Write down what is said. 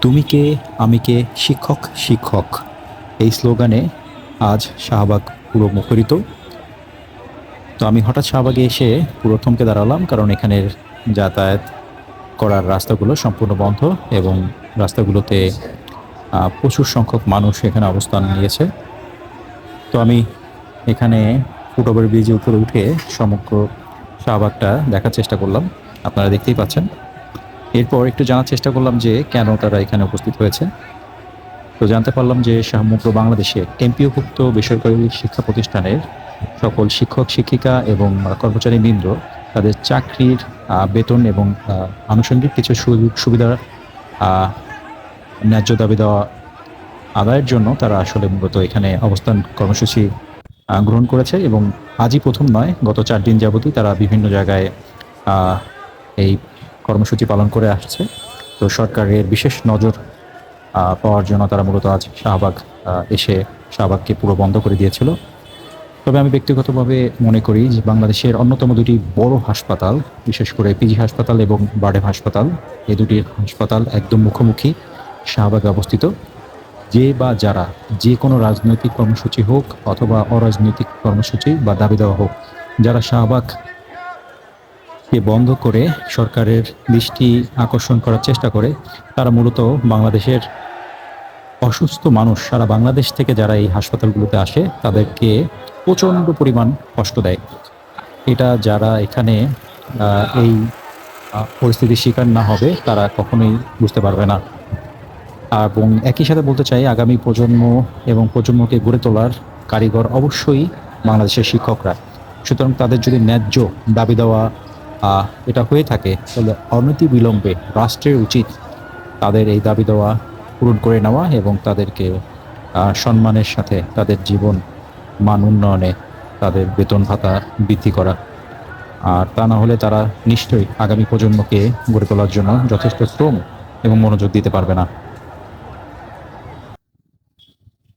তুমি কে, আমি কে, শিক্ষক শিক্ষক, এই স্লোগানে আজ শাহবাগ পুরো মুখরিত। তো আমি হঠাৎ শাহবাগে এসে পুরো থমকে দাঁড়ালাম, কারণ এখানের যাতায়াত করার রাস্তাগুলো সম্পূর্ণ বন্ধ এবং রাস্তাগুলোতে প্রচুর সংখ্যক মানুষ এখানে অবস্থান নিয়েছে। তো আমি এখানে ফুটওভার ব্রিজের উপরে উঠে সমগ্র শাহবাগটা দেখার চেষ্টা করলাম। আপনারা দেখতেই পাচ্ছেন। এরপর একটু জানার চেষ্টা করলাম যে কেন তারা এখানে উপস্থিত হয়েছে। তো জানতে পারলাম যে সমগ্র বাংলাদেশে এমপিওভুক্ত বেসরকারি শিক্ষা প্রতিষ্ঠানের সকল শিক্ষক শিক্ষিকা এবং কর্মচারীবৃন্দ তাদের চাকরির বেতন এবং আনুষঙ্গিক কিছু সুযোগ সুবিধা ন্যায্য দাবি দেওয়া আদায়ের জন্য তারা আসলে মূলত এখানে অবস্থান কর্মসূচি গ্রহণ করেছে। এবং আজই প্রথম নয়, গত 4 দিন যাবতই তারা বিভিন্ন জায়গায় এই কর্মসূচি পালন করে আসছে। তো সরকারের বিশেষ নজর পাওয়ার জন্য তারা মূলত আজ শাহবাগ এসে শাহবাগকে পুরো বন্ধ করে দিয়েছিল। তবে আমি ব্যক্তিগতভাবে মনে করি যে বাংলাদেশের অন্যতম দুটি বড় হাসপাতাল, বিশেষ করে পিজি হাসপাতাল এবং বারডেম হাসপাতাল, এই দুটি হাসপাতাল একদম মুখোমুখি শাহবাগে অবস্থিত। যে বা যারা যে কোনো রাজনৈতিক কর্মসূচি হোক অথবা অরাজনৈতিক কর্মসূচি বা দাবি দেওয়া হোক, যারা শাহবাগকে বন্ধ করে সরকারের দৃষ্টি আকর্ষণ করার চেষ্টা করে, তারা মূলত বাংলাদেশের অসুস্থ মানুষ সারা বাংলাদেশ থেকে যারা এই হাসপাতালগুলোতে আসে তাদেরকে প্রচণ্ড পরিমাণ কষ্ট দেয়। এটা যারা এখানে এই পরিস্থিতির শিকার না হবে তারা কখনোই বুঝতে পারবে না। এবং একই সাথে বলতে চাই, আগামী প্রজন্ম এবং প্রজন্মকে গড়ে তোলার কারিগর অবশ্যই বাংলাদেশের শিক্ষকরা। সুতরাং তাদের যদি ন্যায্য দাবি দেওয়া এটা হয়ে থাকে, তাহলে অনতিবিলম্বে রাষ্ট্রের উচিত তাদের এই দাবি দেওয়া পূরণ করে নেওয়া এবং তাদেরকে সম্মানের সাথে তাদের জীবন মান উন্নয়নে তাদের বেতন ভাতা বৃদ্ধি করা। আর তা না হলে তারা নিশ্চয়ই আগামী প্রজন্মকে গড়ে তোলার জন্য যথেষ্ট শ্রম এবং মনোযোগ দিতে পারবে না।